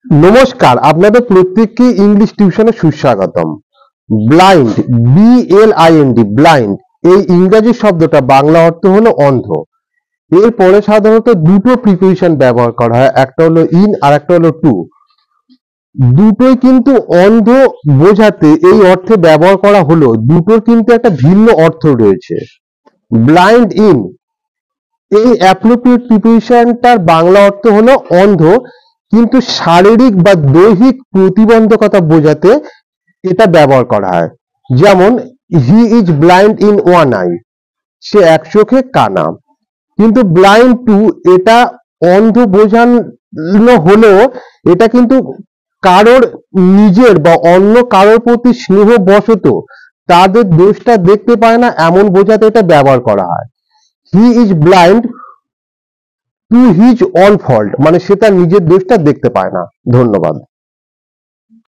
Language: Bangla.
নমস্কার, আপনাদের প্রত্যেককে ইংলিশ টিউশনে সুস্বাগতম। ব্লাইন্ড, BLIND, ব্লাইন্ড এই ইংরাজি শব্দটা বাংলা অর্থ হলো অন্ধ। এরপরে সাধারণত দুটো প্রিপোজিশন ব্যবহার করা হয়, একটা হলো ইন আর একটা হলো টু। দুটোই কিন্তু অন্ধ বোঝাতে এই অর্থে ব্যবহার করা হলো, দুটোর কিন্তু একটা ভিন্ন অর্থ রয়েছে। ব্লাইন্ড ইন এই অ্যাপ্রোপ্রিয়েট প্রিপোজিশনটার বাংলা অর্থ হলো অন্ধ, কিন্তু শারীরিক বা দৈহিক প্রতিবন্ধকতা বোঝাতে এটা ব্যবহার করা হয়। যেমন he is blind in one eye, সে এক চোখে কানা। কিন্তু ব্লাইন্ড টু এটা অন্ধ বোঝানো হলেও এটা কিন্তু কারোর নিজের বা অন্য কারোর প্রতি স্নেহ বশত তাদের দোষটা দেখতে পায় না এমন বোঝাতে এটা ব্যবহার করা হয়। হি is blind to his on fault, মানে সে তার নিজের দোষটা দেখতে পায় না। ধন্যবাদ।